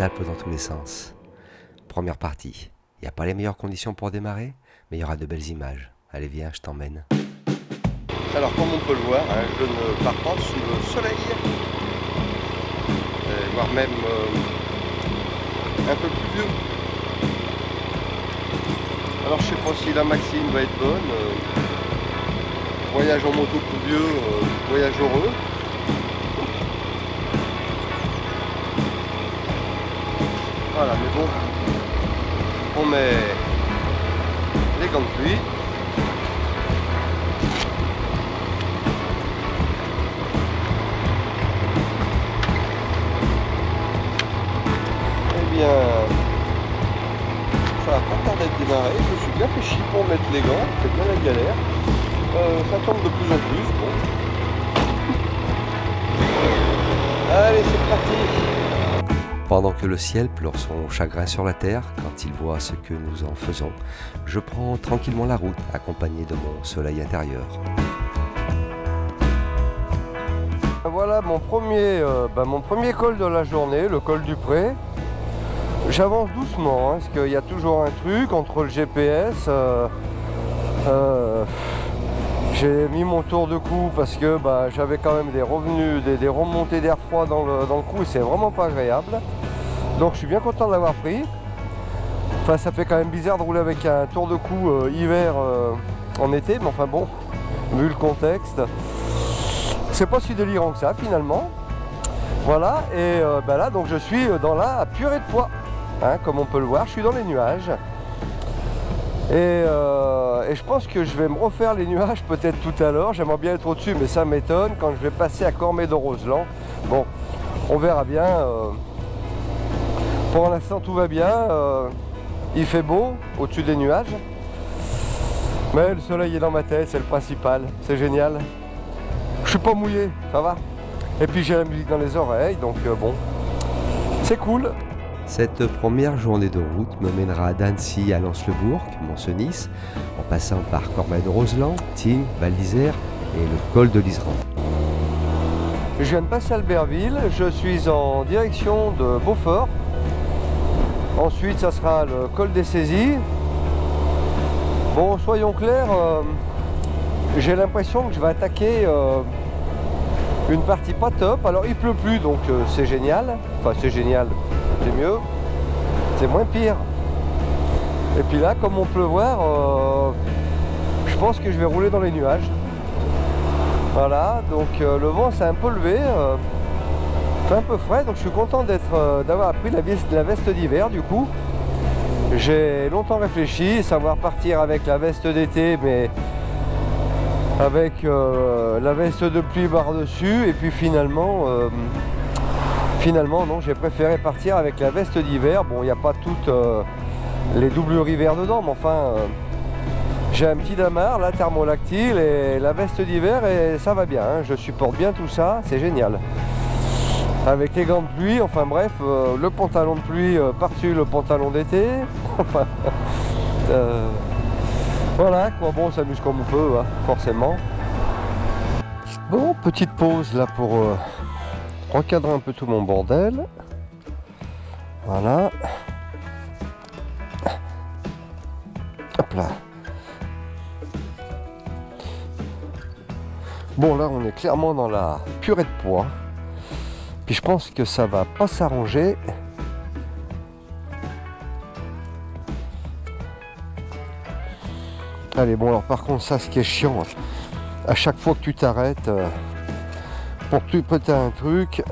Alpes dans tous les sens. Première partie. Il n'y a pas les meilleures conditions pour démarrer, mais il y aura de belles images. Allez viens, je t'emmène. Alors comme on peut le voir, hein, je ne pars pas sous le soleil, voire même un peu plus vieux. Alors je sais pas si la maxime va être bonne. Voyage en moto plus vieux, voyage heureux. Voilà, mais bon, on met les gants de pluie. Eh bien, ça va pas tarder de démarrer. Je suis bien fait chier pour mettre les gants, c'est bien la galère. Ça tombe de plus en plus. Bon. Allez, c'est parti. Pendant que le ciel pleure son chagrin sur la terre, quand il voit ce que nous en faisons, je prends tranquillement la route, accompagné de mon soleil intérieur. Voilà mon premier col de la journée, le col du Pré. J'avance doucement, hein, parce qu'il y a toujours un truc entre le GPS. J'ai mis mon tour de cou parce que j'avais quand même des revenus, des remontées d'air froid dans le cou et c'est vraiment pas agréable. Donc je suis bien content de l'avoir pris. Enfin ça fait quand même bizarre de rouler avec un tour de cou hiver en été, mais enfin bon, vu le contexte, c'est pas si délirant que ça finalement. Voilà, et là donc je suis dans la purée de poids, hein, comme on peut le voir, je suis dans les nuages. Et je pense que je vais me refaire les nuages peut-être tout à l'heure. J'aimerais bien être au-dessus, mais ça m'étonne quand je vais passer à Cormet-de-Roseland. Bon, on verra bien. Pour l'instant, tout va bien. Il fait beau au-dessus des nuages. Mais le soleil est dans ma tête, c'est le principal. C'est génial. Je suis pas mouillé, ça va. Et puis j'ai la musique dans les oreilles, donc bon, c'est cool. Cette première journée de route me mènera d'Annecy à Lens-le-Bourg, Mont-Cenis, en passant par Cormet-de-Roseland, Tignes, Val d'Isère et le col de l'Iseran. Je viens de passer Albertville, je suis en direction de Beaufort. Ensuite, ça sera le col des Saisies. Bon, soyons clairs, j'ai l'impression que je vais attaquer une partie pas top. Alors, il pleut plus, donc c'est génial. Enfin, c'est génial. C'est mieux, c'est moins pire. Et puis là, comme on peut le voir, je pense que je vais rouler dans les nuages. Voilà, donc le vent s'est un peu levé, fait un peu frais, donc je suis content d'avoir pris la veste d'hiver du coup. J'ai longtemps réfléchi, savoir partir avec la veste d'été, mais avec la veste de pluie par-dessus, et puis finalement non, j'ai préféré partir avec la veste d'hiver. Bon, il n'y a pas toutes les doublures hiver dedans, mais enfin, j'ai un petit damar, la thermolactyle et la veste d'hiver et ça va bien, hein, je supporte bien tout ça, c'est génial. Avec les gants de pluie, enfin bref, le pantalon de pluie par-dessus le pantalon d'été, enfin, voilà, quoi, bon, on s'amuse comme on peut, hein, forcément. Bon, petite pause là pour recadrer un peu tout mon bordel. Voilà. Hop là. Bon là on est clairement dans la purée de pois. Puis je pense que ça va pas s'arranger. Allez bon alors par contre ça ce qui est chiant, à chaque fois que tu t'arrêtes pour que tu prêtes un truc,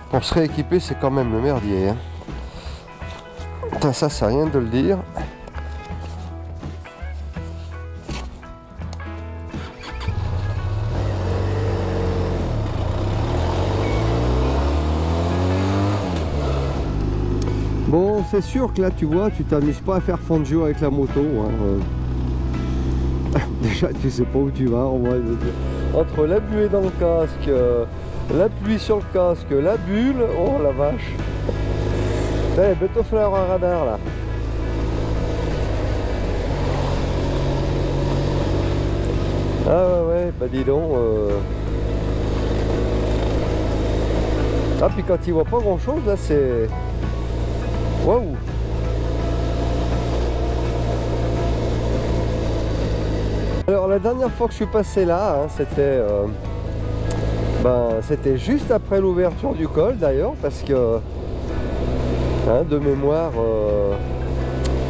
pour se rééquiper c'est quand même le merdier, hein. Putain, ça c'est rien de le dire. Bon c'est sûr que là tu vois tu t'amuses pas à faire fondue avec la moto, hein. Déjà tu sais pas où tu vas en vrai. Entre la buée dans le casque, la pluie sur le casque, la bulle, oh la vache. Allez, bientôt falloir un radar là. Ah ouais, bah dis donc. Ah, puis quand il voit pas grand chose, là, c'est... Waouh! Alors, la dernière fois que je suis passé là, hein, c'était juste après l'ouverture du col d'ailleurs, parce que, hein, de mémoire,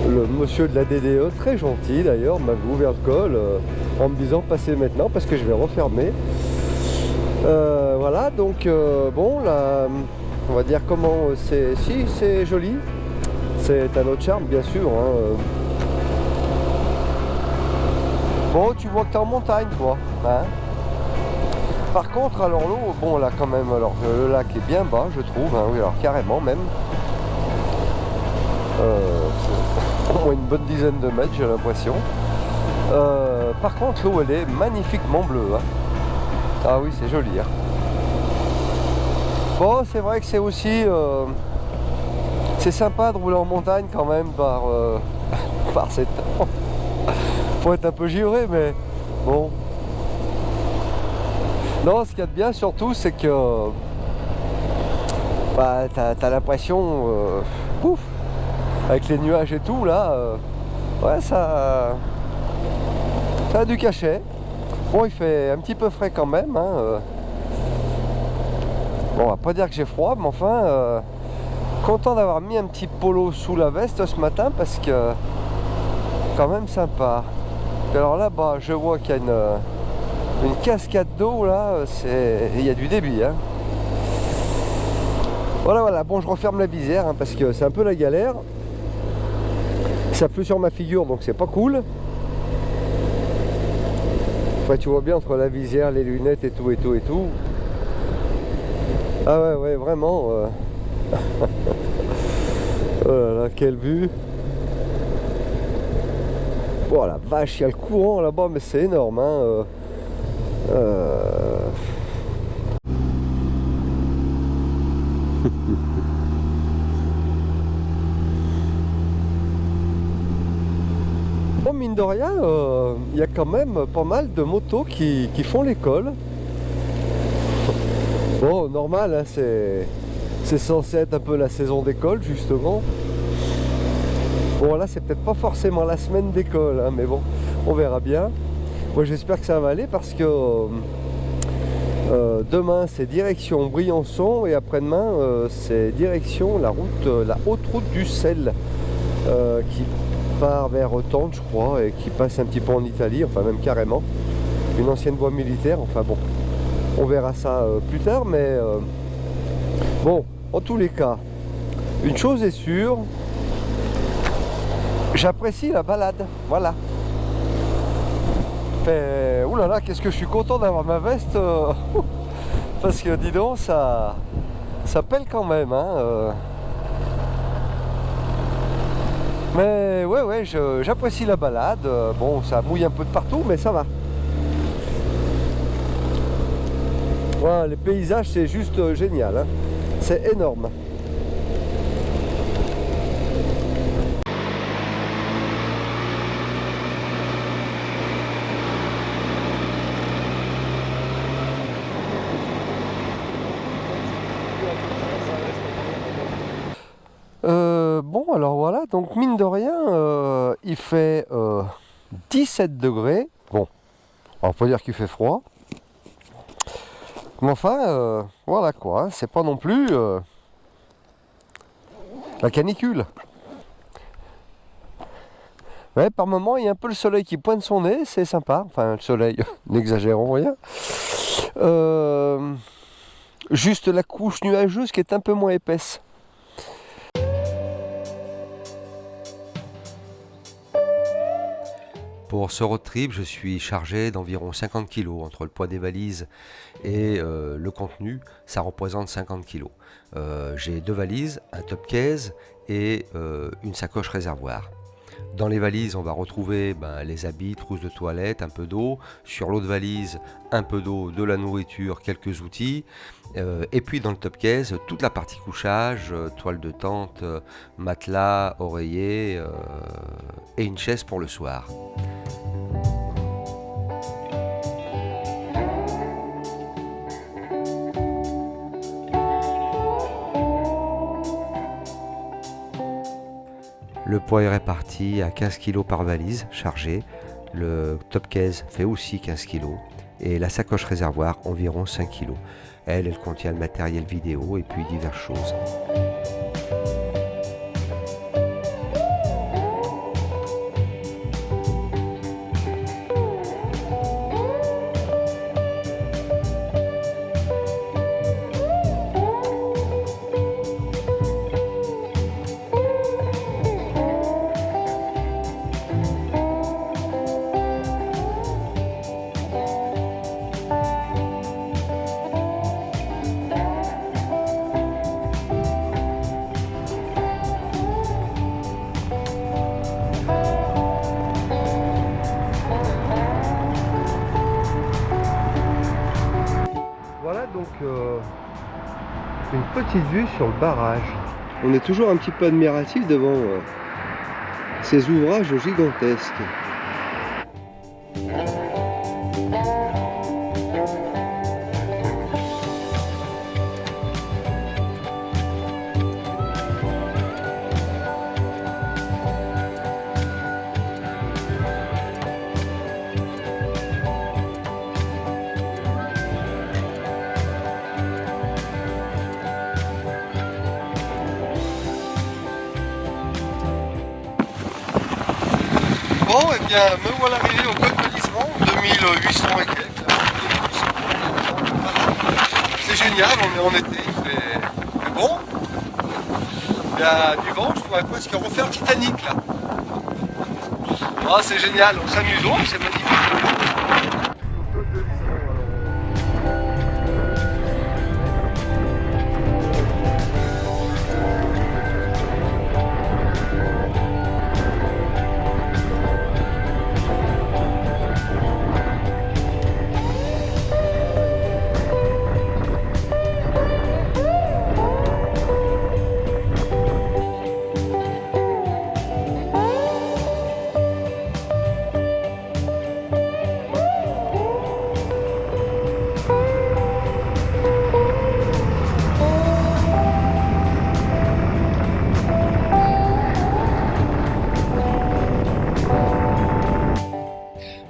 le monsieur de la DDE, très gentil d'ailleurs, m'avait ouvert le col en me disant passez maintenant parce que je vais refermer. Voilà, donc bon, là, on va dire comment c'est. Si, c'est joli, c'est un autre charme bien sûr. Hein. Bon, tu vois que t'es en montagne, toi. Hein. Par contre, alors l'eau, bon là quand même, alors le lac est bien bas, je trouve. Hein, oui, alors carrément même. C'est au moins une bonne dizaine de mètres, j'ai l'impression. Par contre, l'eau, elle est magnifiquement bleue. Hein. Ah oui, c'est joli. Hein. Bon, c'est vrai que c'est aussi... c'est sympa de rouler en montagne quand même par, par ces temps. Faut être un peu givré, mais bon. Non, ce qu'il y a de bien surtout, c'est que bah, t'as l'impression, ouf, avec les nuages et tout, là, ouais, ça a du cachet. Bon, il fait un petit peu frais quand même. Hein, Bon, on va pas dire que j'ai froid, mais enfin, content d'avoir mis un petit polo sous la veste ce matin parce que quand même sympa. Et alors là-bas, je vois qu'il y a une cascade d'eau là, il y a du débit. Hein. Voilà, bon, je referme la visière hein, parce que c'est un peu la galère. Ça pleut sur ma figure, donc c'est pas cool. Enfin, tu vois bien entre la visière, les lunettes et tout. Ah ouais, vraiment. Oh là là, quelle vue. Oh la vache, il y a le courant là-bas, mais c'est énorme. Hein. Bon, mine de rien, il y a quand même pas mal de motos qui font l'école. Bon, normal, hein, c'est censé être un peu la saison d'école, justement. Bon, là, c'est peut-être pas forcément la semaine d'école, hein, mais bon, on verra bien. Moi, j'espère que ça va aller parce que demain, c'est direction Briançon et après-demain, c'est direction la haute route du sel qui part vers Tende, je crois, et qui passe un petit peu en Italie, enfin même carrément. Une ancienne voie militaire, enfin bon. On verra ça plus tard, mais bon, en tous les cas, une chose est sûre, j'apprécie la balade, voilà. Oulala, qu'est-ce que je suis content d'avoir ma veste, parce que dis donc, ça pèle quand même, hein. Mais ouais, j'apprécie la balade, bon, ça mouille un peu de partout, mais ça va. Voilà, les paysages, c'est juste génial. Hein. C'est énorme. Bon, alors voilà, donc mine de rien, il fait 17 degrés. Bon, on va pas dire qu'il fait froid. Mais enfin, voilà quoi, hein, c'est pas non plus la canicule. Ouais, par moment, il y a un peu le soleil qui pointe son nez, c'est sympa. Enfin, le soleil, n'exagérons rien. Juste la couche nuageuse qui est un peu moins épaisse. Pour ce road trip, je suis chargé d'environ 50 kg. Entre le poids des valises et le contenu, ça représente 50 kg. J'ai 2 valises, un top case et une sacoche réservoir. Dans les valises, on va retrouver les habits, trousses de toilette, un peu d'eau. Sur l'autre valise, un peu d'eau, de la nourriture, quelques outils. Et puis dans le top case, toute la partie couchage, toile de tente, matelas, oreiller et une chaise pour le soir. Le poids est réparti à 15 kg par valise chargée. Le top case fait aussi 15 kg. Et la sacoche réservoir environ 5 kg. Elle contient le matériel vidéo et puis diverses choses. Voilà donc une petite vue sur le barrage. On est toujours un petit peu admiratif devant ces ouvrages gigantesques. Bon, et bien, me voilà arrivé au col de l'Isran, 2800 et quelques. C'est génial, on est en été, il fait bon. Il y a du vent, je pourrais presque refaire Titanic là. Ah, c'est génial, on s'amuse, c'est magnifique.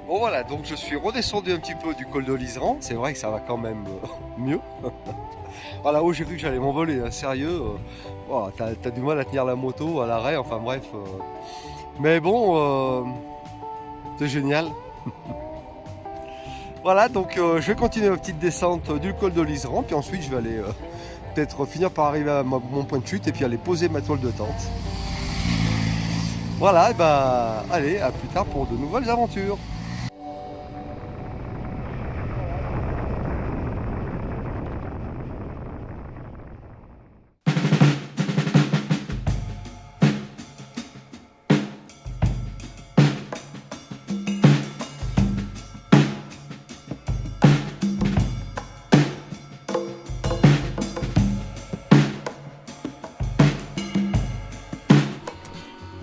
Voilà, donc je suis redescendu un petit peu du col de l'Isran. C'est vrai que ça va quand même mieux. Voilà, où j'ai cru que j'allais m'envoler, hein, sérieux. Oh, t'as du mal à tenir la moto à l'arrêt, enfin bref. Mais bon, c'est génial. Voilà, donc je vais continuer ma petite descente du col de l'Isran. Puis ensuite, je vais aller peut-être finir par arriver à mon point de chute et puis aller poser ma toile de tente. Voilà, et bah, allez, à plus tard pour de nouvelles aventures.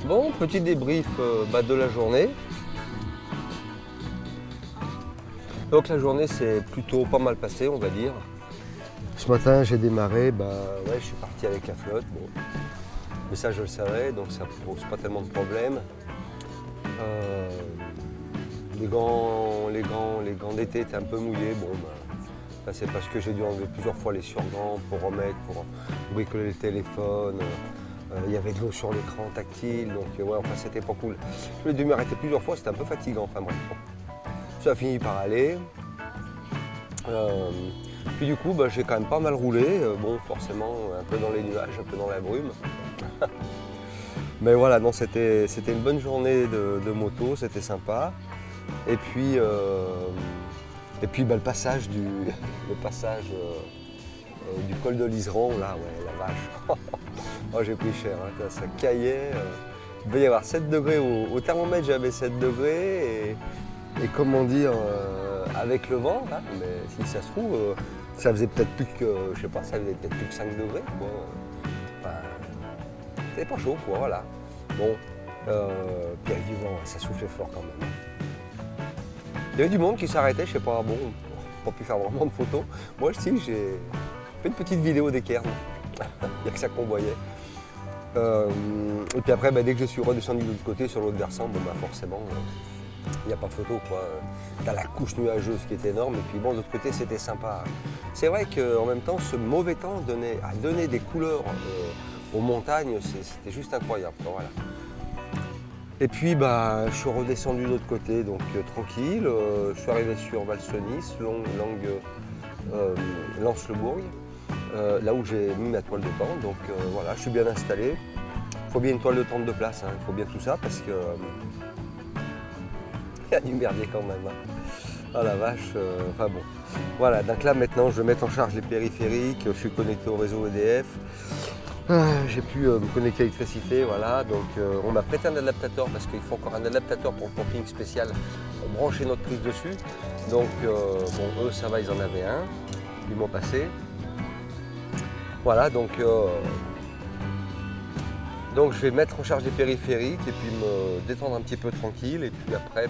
Bon, petit débrief de la journée. Donc la journée s'est plutôt pas mal passée, on va dire. Ce matin j'ai démarré, je suis parti avec la flotte. Bon. Mais ça je le savais, donc ça ne pose pas tellement de problèmes. Les gants d'été étaient un peu mouillés. Bon, ça c'est parce que j'ai dû enlever plusieurs fois les surgants pour remettre, pour bricoler le téléphone. Il y avait de l'eau sur l'écran tactile, donc ouais, enfin c'était pas cool. Je l'ai dû m'arrêter plusieurs fois, c'était un peu fatigant, enfin bref. Bon. Ça a fini par aller. Puis du coup, j'ai quand même pas mal roulé. Bon, forcément, un peu dans les nuages, un peu dans la brume. Mais voilà, non, c'était une bonne journée de moto, c'était sympa. Et puis le passage du col de l'Isran, là, ouais, la vache. Oh, j'ai pris cher, hein, ça caillait. Il devait y avoir 7 degrés au thermomètre, j'avais 7 degrés. Et comment dire, avec le vent, là, mais si ça se trouve, ça faisait peut-être plus que, je sais pas, ça faisait peut-être plus que 5 degrés. Bon, c'était pas chaud, quoi, voilà. Bon, puis avec du vent, ça soufflait fort quand même. Il y avait du monde qui s'arrêtait, je sais pas, bon, pas pu faire vraiment de photos. Moi aussi, j'ai fait une petite vidéo des cairns. Il n'y a que ça qu'on voyait. Et puis après, dès que je suis redescendu de l'autre côté, sur l'autre versant, forcément, il n'y a pas photo, quoi. T'as la couche nuageuse qui est énorme, et puis bon, de l'autre côté, c'était sympa. C'est vrai qu'en même temps, ce mauvais temps a donné des couleurs aux montagnes, c'était juste incroyable. Voilà. Et puis, je suis redescendu de l'autre côté, donc tranquille. Je suis arrivé sur Val-Cenis, Lens-le-Bourg, là où j'ai mis ma toile de tente. Donc voilà, je suis bien installé. Il faut bien une toile de tente de place, il faut bien tout ça, parce que il y a du merdier quand même. Ah la vache, enfin bon. Voilà, donc là maintenant je vais mettre en charge les périphériques, je suis connecté au réseau EDF. J'ai pu me connecter à l'électricité, voilà. Donc on m'a prêté un adaptateur parce qu'il faut encore un adaptateur pour le camping spécial pour brancher notre prise dessus. Donc eux ça va, ils en avaient un, ils m'ont passé. Voilà, donc je vais mettre en charge les périphériques et puis me détendre un petit peu tranquille. Et puis après,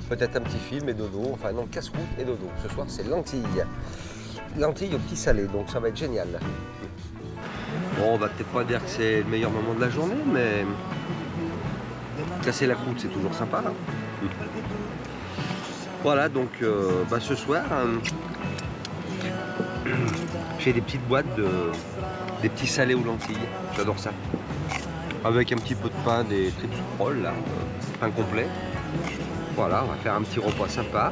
peut-être un petit film et dodo. Enfin non, casse-croûte et dodo. Ce soir, c'est lentilles. Lentilles au petit salé, donc ça va être génial. Bon, on va peut-être pas dire que c'est le meilleur moment de la journée, mais casser la croûte, c'est toujours sympa. Voilà, donc ce soir, j'ai des petites boîtes des petits salés aux lentilles. J'adore ça. Avec un petit peu de pain, des trips roll, là, pain complet. Voilà, on va faire un petit repas sympa.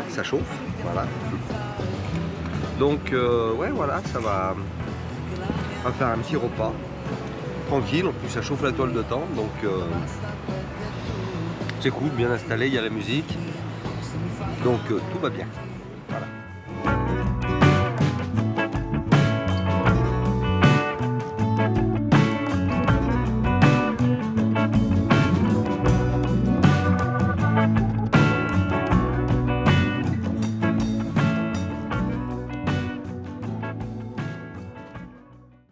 Ça chauffe, voilà. Donc, ouais, voilà, ça va. On va faire un petit repas. Tranquille, en plus ça chauffe la toile de tente, donc c'est cool, bien installé, il y a la musique. Donc, tout va bien.